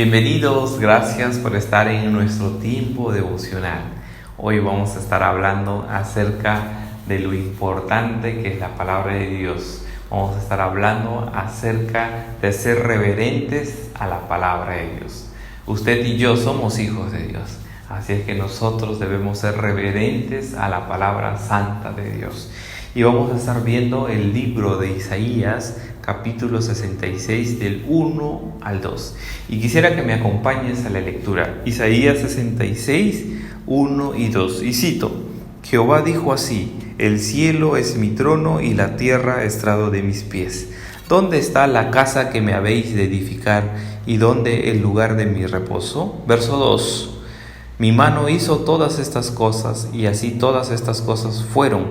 Bienvenidos, gracias por estar en nuestro tiempo devocional. Hoy vamos a estar hablando acerca de lo importante que es la palabra de Dios. Vamos a estar hablando acerca de ser reverentes a la palabra de Dios. Usted y yo somos hijos de Dios, así es que nosotros debemos ser reverentes a la palabra santa de Dios. Y vamos a estar viendo el libro de Isaías, capítulo 66, del 1 al 2. Y quisiera que me acompañes a la lectura. Isaías 66, 1 y 2. Y cito: Jehová dijo así: el cielo es mi trono y la tierra estrado de mis pies. ¿Dónde está la casa que me habéis de edificar y dónde el lugar de mi reposo? Verso 2. Mi mano hizo todas estas cosas, y así todas estas cosas fueron,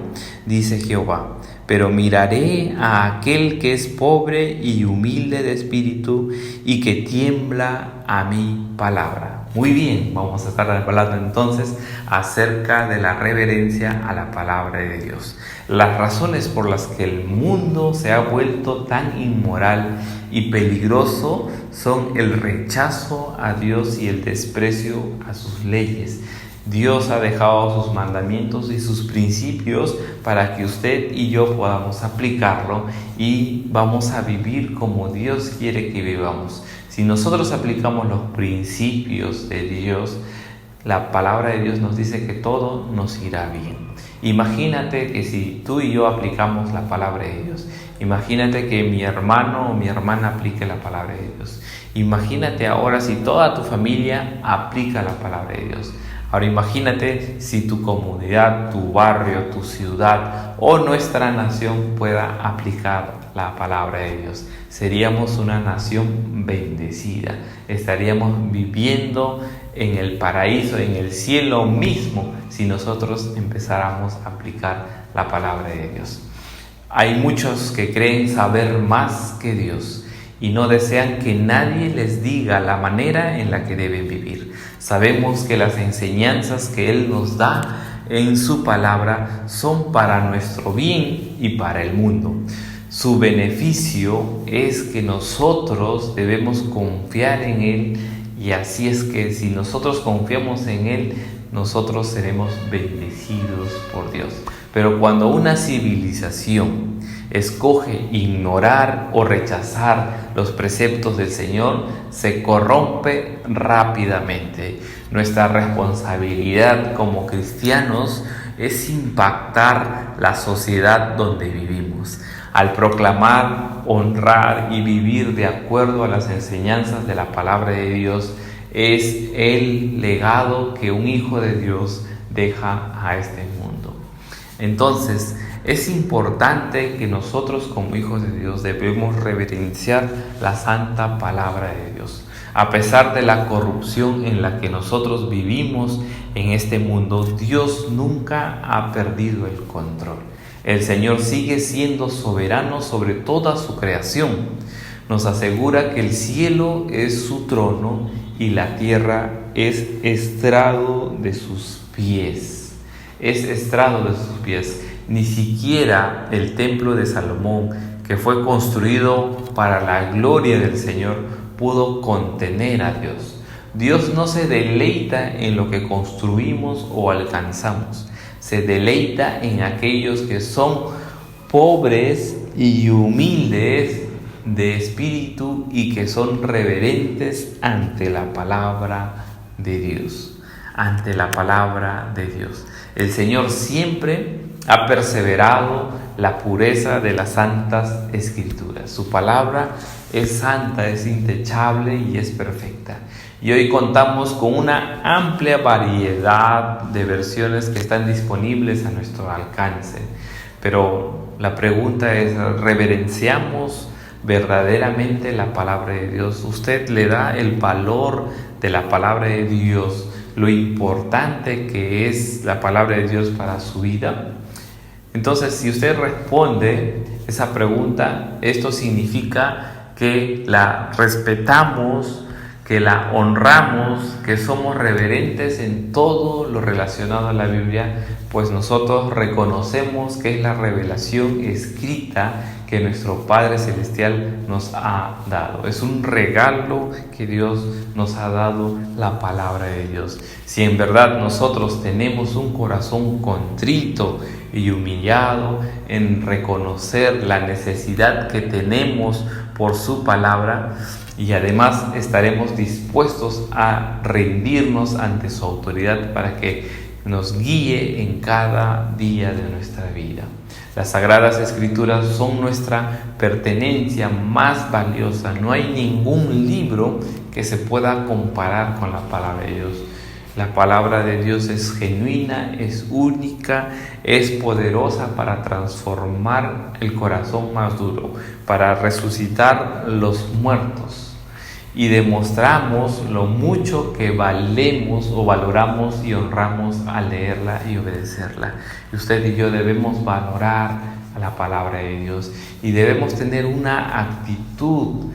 dice Jehová. Pero miraré a aquel que es pobre y humilde de espíritu, y que tiembla a mi palabra. Muy bien, vamos a estar hablando entonces acerca de la reverencia a la palabra de Dios. Las razones por las que el mundo se ha vuelto tan inmoral y peligroso son el rechazo a Dios y el desprecio a sus leyes. Dios ha dejado sus mandamientos y sus principios para que usted y yo podamos aplicarlo y vamos a vivir como Dios quiere que vivamos. Si nosotros aplicamos los principios de Dios, la palabra de Dios nos dice que todo nos irá bien. Imagínate que si tú y yo aplicamos la palabra de Dios, imagínate que mi hermano o mi hermana aplique la palabra de Dios. Imagínate ahora si toda tu familia aplica la palabra de Dios. Ahora imagínate si tu comunidad, tu barrio, tu ciudad o nuestra nación pueda aplicar la palabra de Dios. Seríamos una nación bendecida. Estaríamos viviendo en el paraíso, en el cielo mismo, si nosotros empezáramos a aplicar la palabra de Dios. Hay muchos que creen saber más que Dios y no desean que nadie les diga la manera en la que deben vivir. Sabemos que las enseñanzas que Él nos da en su palabra son para nuestro bien y para el mundo. Su beneficio es que nosotros debemos confiar en Él, y así es que si nosotros confiamos en Él, nosotros seremos bendecidos por Dios. Pero cuando una civilización escoge ignorar o rechazar los preceptos del Señor, se corrompe rápidamente. Nuestra responsabilidad como cristianos es impactar la sociedad donde vivimos. Al proclamar, honrar y vivir de acuerdo a las enseñanzas de la palabra de Dios, es el legado que un hijo de Dios deja a este mundo. Entonces, es importante que nosotros como hijos de Dios debemos reverenciar la santa palabra de Dios. A pesar de la corrupción en la que nosotros vivimos en este mundo, Dios nunca ha perdido el control. El Señor sigue siendo soberano sobre toda su creación. Nos asegura que el cielo es su trono y la tierra es estrado de sus pies. Es estrado de sus pies. Ni siquiera el templo de Salomón, que fue construido para la gloria del Señor, pudo contener a Dios. Dios no se deleita en lo que construimos o alcanzamos. Se deleita en aquellos que son pobres y humildes de espíritu y que son reverentes ante la palabra de Dios. Ante la palabra de Dios. El Señor siempre ha perseverado la pureza de las santas escrituras. Su palabra es santa, es intachable y es perfecta. Y hoy contamos con una amplia variedad de versiones que están disponibles a nuestro alcance. Pero la pregunta es, ¿reverenciamos verdaderamente la palabra de Dios? ¿Usted le da el valor de la palabra de Dios, lo importante que es la palabra de Dios para su vida? Entonces, si usted responde esa pregunta, esto significa que la respetamos, que la honramos, que somos reverentes en todo lo relacionado a la Biblia, pues nosotros reconocemos que es la revelación escrita que nuestro Padre Celestial nos ha dado. Es un regalo que Dios nos ha dado, la palabra de Dios. Si en verdad nosotros tenemos un corazón contrito y humillado en reconocer la necesidad que tenemos por su palabra, y además estaremos dispuestos a rendirnos ante su autoridad para que nos guíe en cada día de nuestra vida. Las Sagradas Escrituras son nuestra pertenencia más valiosa. No hay ningún libro que se pueda comparar con la palabra de Dios. La palabra de Dios es genuina, es única, es poderosa para transformar el corazón más duro, para resucitar los muertos. Y demostramos lo mucho que valemos o valoramos y honramos al leerla y obedecerla. Y usted y yo debemos valorar a la palabra de Dios y debemos tener una actitud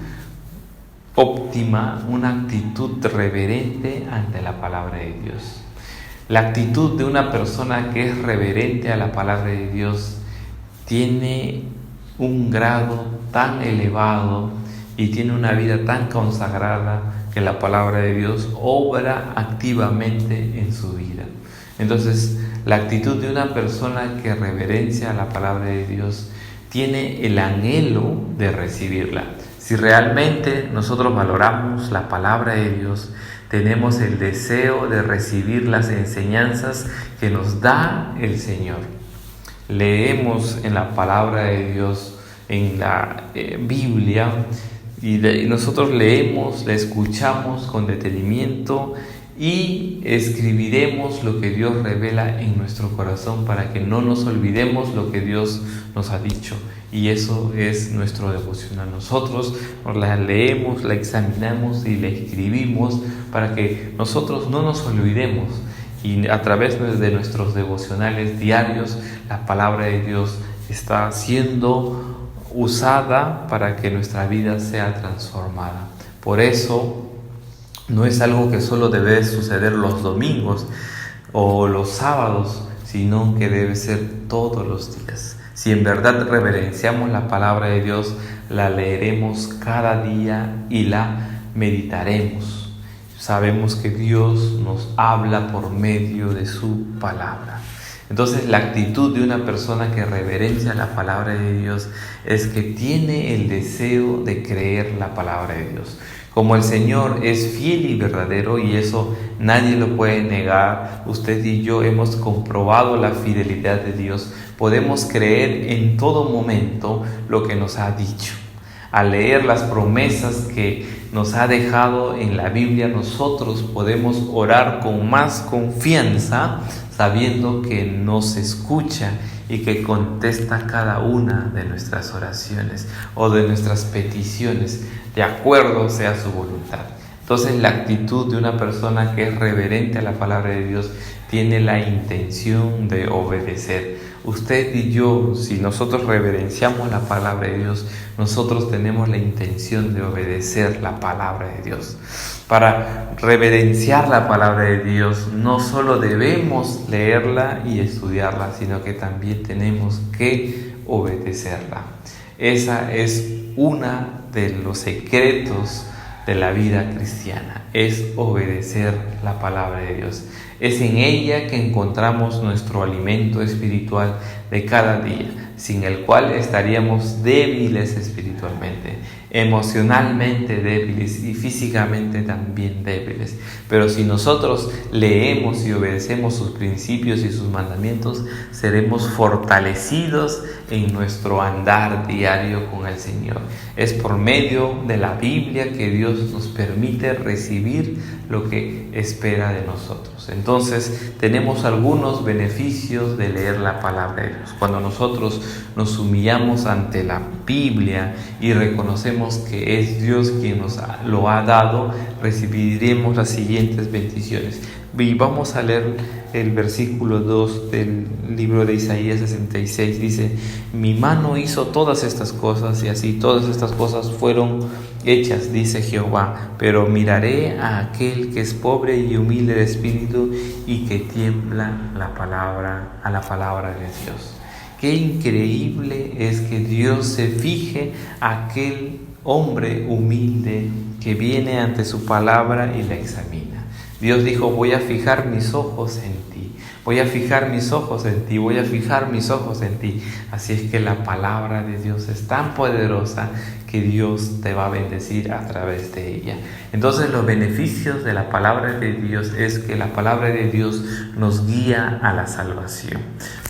óptima, una actitud reverente ante la palabra de Dios. La actitud de una persona que es reverente a la palabra de Dios tiene un grado tan elevado y tiene una vida tan consagrada que la palabra de Dios obra activamente en su vida. Entonces, la actitud de una persona que reverencia la palabra de Dios tiene el anhelo de recibirla. Si realmente nosotros valoramos la palabra de Dios, tenemos el deseo de recibir las enseñanzas que nos da el Señor. Leemos en la palabra de Dios, en la Biblia, y nosotros leemos, la escuchamos con detenimiento y escribiremos lo que Dios revela en nuestro corazón para que no nos olvidemos lo que Dios nos ha dicho. Y eso es nuestro devocional. Nosotros la leemos, la examinamos y la escribimos para que nosotros no nos olvidemos. Y a través de nuestros devocionales diarios, la palabra de Dios está siendo usada para que nuestra vida sea transformada. Por eso no es algo que solo debe suceder los domingos o los sábados, sino que debe ser todos los días. Si en verdad reverenciamos la palabra de Dios, la leeremos cada día y la meditaremos. Sabemos que Dios nos habla por medio de su palabra. Entonces, la actitud de una persona que reverencia la palabra de Dios es que tiene el deseo de creer la palabra de Dios. Como el Señor es fiel y verdadero, y eso nadie lo puede negar, usted y yo hemos comprobado la fidelidad de Dios, podemos creer en todo momento lo que nos ha dicho. Al leer las promesas que nos ha dejado en la Biblia, nosotros podemos orar con más confianza, sabiendo que nos escucha y que contesta cada una de nuestras oraciones o de nuestras peticiones, de acuerdo sea su voluntad. Entonces, la actitud de una persona que es reverente a la palabra de Dios tiene la intención de obedecer. Usted y yo, si nosotros reverenciamos la palabra de Dios, nosotros tenemos la intención de obedecer la palabra de Dios. Para reverenciar la palabra de Dios, no solo debemos leerla y estudiarla, sino que también tenemos que obedecerla. Esa es una de los secretos de la vida cristiana, es obedecer la palabra de Dios. Es en ella que encontramos nuestro alimento espiritual de cada día, sin el cual estaríamos débiles espiritualmente, emocionalmente débiles y físicamente también débiles. Pero si nosotros leemos y obedecemos sus principios y sus mandamientos, seremos fortalecidos en nuestro andar diario con el Señor. Es por medio de la Biblia que Dios nos permite recibir lo que espera de nosotros. Entonces, tenemos algunos beneficios de leer la palabra de Dios. Cuando nosotros nos humillamos ante la Biblia y reconocemos que es Dios quien nos lo ha dado, recibiremos las siguientes bendiciones. Y vamos a leer el versículo 2 del libro de Isaías 66. Dice: mi mano hizo todas estas cosas, y así todas estas cosas fueron hechas, dice Jehová. Pero miraré a aquel que es pobre y humilde de espíritu y que tiembla a la palabra de Dios. Qué increíble es que Dios se fije a aquel hombre humilde que viene ante su palabra y la examina. Dios dijo: voy a fijar mis ojos en ti, voy a fijar mis ojos en ti, voy a fijar mis ojos en ti. Así es que la palabra de Dios es tan poderosa que Dios te va a bendecir a través de ella. Entonces, los beneficios de la palabra de Dios es que la palabra de Dios nos guía a la salvación.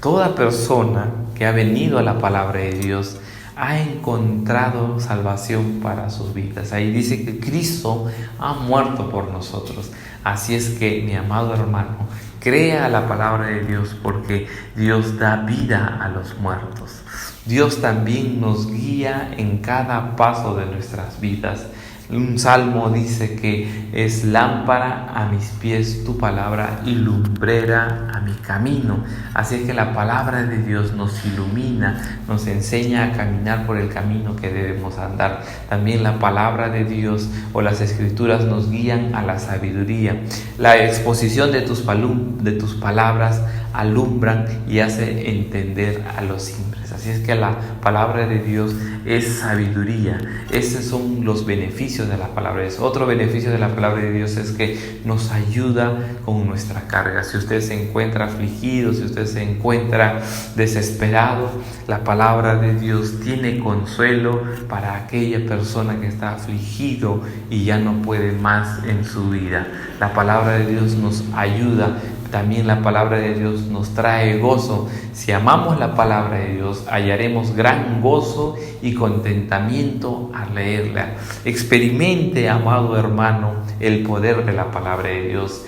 Toda persona que ha venido a la palabra de Dios ha encontrado salvación para sus vidas. Ahí dice que Cristo ha muerto por nosotros. Así es que, mi amado hermano, crea la palabra de Dios, porque Dios da vida a los muertos. Dios también nos guía en cada paso de nuestras vidas. Un salmo dice que es lámpara a mis pies tu palabra y lumbrera a mi camino. Así es que la palabra de Dios nos ilumina, nos enseña a caminar por el camino que debemos andar. También la palabra de Dios o las escrituras nos guían a la sabiduría. La exposición de tus palabras alumbran y hace entender a los simples. Así es que la palabra de Dios es sabiduría. Esos son los beneficios de la palabra de Dios. Otro beneficio de la palabra de Dios es que nos ayuda con nuestra carga. Si usted se encuentra afligido, si usted se encuentra desesperado, la palabra de Dios tiene consuelo para aquella persona que está afligido y ya no puede más en su vida. La palabra de Dios nos ayuda. También la palabra de Dios nos trae gozo. Si amamos la palabra de Dios, hallaremos gran gozo y contentamiento al leerla. Experimente, amado hermano, el poder de la palabra de Dios.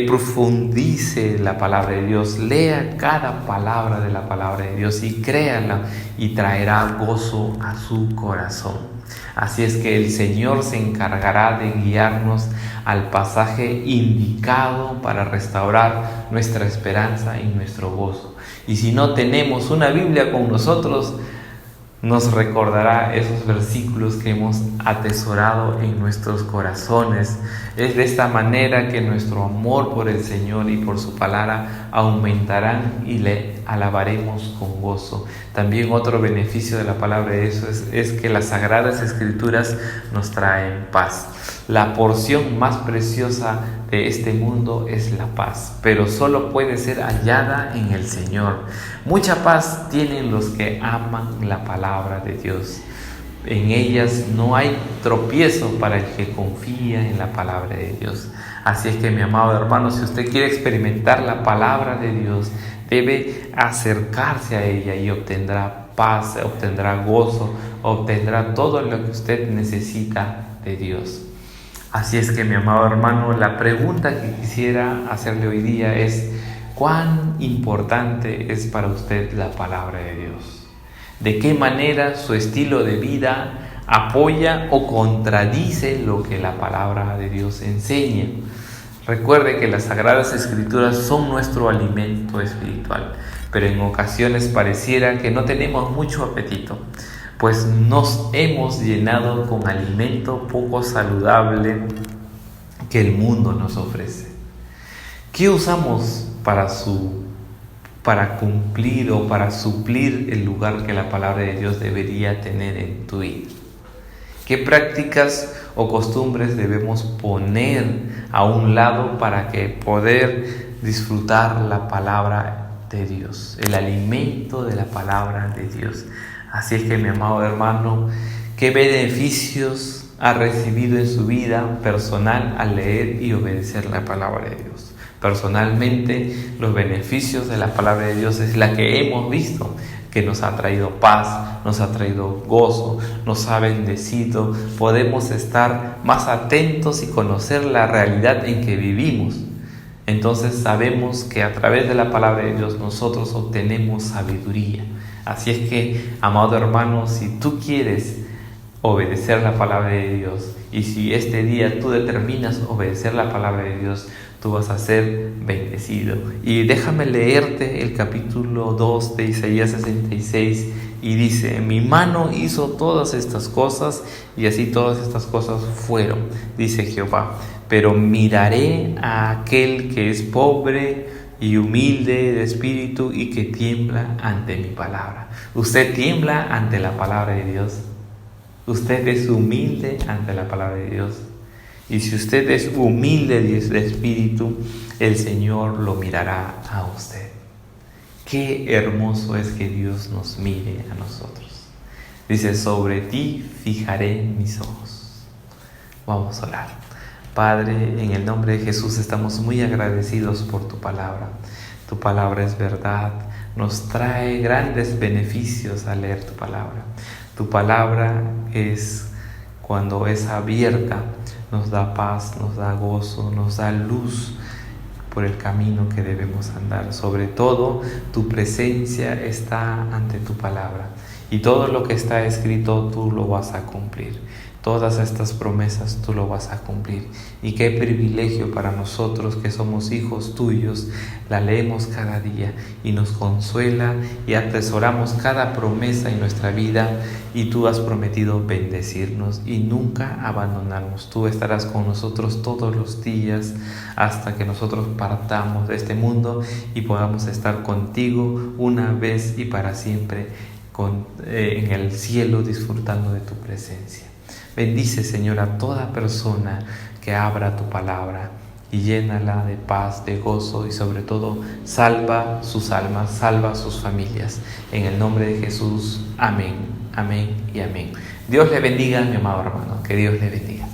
Profundice la palabra de Dios, lea cada palabra de la palabra de Dios y créala, y traerá gozo a su corazón. Así es que el Señor se encargará de guiarnos al pasaje indicado para restaurar nuestra esperanza y nuestro gozo. Y si no tenemos una Biblia con nosotros, nos recordará esos versículos que hemos atesorado en nuestros corazones. Es de esta manera que nuestro amor por el Señor y por su palabra aumentarán y le alabaremos con gozo. También otro beneficio de la palabra de eso es que las Sagradas Escrituras nos traen paz. La porción más preciosa de este mundo es la paz, pero solo puede ser hallada en el Señor. Mucha paz tienen los que aman la palabra de Dios. En ellas no hay tropiezo para el que confía en la palabra de Dios. Así es que, mi amado hermano, si usted quiere experimentar la palabra de Dios, debe acercarse a ella y obtendrá paz, obtendrá gozo, obtendrá todo lo que usted necesita de Dios. Así es que, mi amado hermano, la pregunta que quisiera hacerle hoy día es: ¿cuán importante es para usted la palabra de Dios? ¿De qué manera su estilo de vida apoya o contradice lo que la palabra de Dios enseña? Recuerde que las Sagradas Escrituras son nuestro alimento espiritual, pero en ocasiones pareciera que no tenemos mucho apetito, pues nos hemos llenado con alimento poco saludable que el mundo nos ofrece. ¿Qué usamos para cumplir o para suplir el lugar que la palabra de Dios debería tener en tu vida? ¿Qué prácticas o costumbres debemos poner a un lado para que poder disfrutar la palabra de Dios, el alimento de la palabra de Dios? Así es que, mi amado hermano, ¿qué beneficios ha recibido en su vida personal al leer y obedecer la palabra de Dios? Personalmente, los beneficios de la palabra de Dios es la que hemos visto, que nos ha traído paz, nos ha traído gozo, nos ha bendecido. Podemos estar más atentos y conocer la realidad en que vivimos. Entonces sabemos que a través de la palabra de Dios nosotros obtenemos sabiduría. Así es que, amado hermano, si tú quieres obedecer la palabra de Dios, y si este día tú determinas obedecer la palabra de Dios, tú vas a ser bendecido. Y déjame leerte el capítulo 2 de Isaías 66 y dice: mi mano hizo todas estas cosas y así todas estas cosas fueron, dice Jehová. Pero miraré a aquel que es pobre y humilde de espíritu y que tiembla ante mi palabra. ¿Usted tiembla ante la palabra de Dios? ¿Usted es humilde ante la palabra de Dios? Y si usted es humilde de espíritu, el Señor lo mirará a usted. Qué hermoso es que Dios nos mire a nosotros. Dice: sobre ti fijaré mis ojos. Vamos a orar. Padre, en el nombre de Jesús estamos muy agradecidos por tu palabra. Tu palabra es verdad, nos trae grandes beneficios al leer tu palabra. Tu palabra es, cuando es abierta, nos da paz, nos da gozo, nos da luz por el camino que debemos andar. Sobre todo, tu presencia está ante tu palabra y todo lo que está escrito tú lo vas a cumplir. Todas estas promesas tú lo vas a cumplir. Y qué privilegio para nosotros que somos hijos tuyos. La leemos cada día y nos consuela y atesoramos cada promesa en nuestra vida. Y tú has prometido bendecirnos y nunca abandonarnos. Tú estarás con nosotros todos los días hasta que nosotros partamos de este mundo y podamos estar contigo una vez y para siempre en el cielo, disfrutando de tu presencia. Bendice, Señor, a toda persona que abra tu palabra y llénala de paz, de gozo y sobre todo salva sus almas, salva sus familias. En el nombre de Jesús, amén, amén y amén. Dios le bendiga, mi amado hermano, que Dios le bendiga.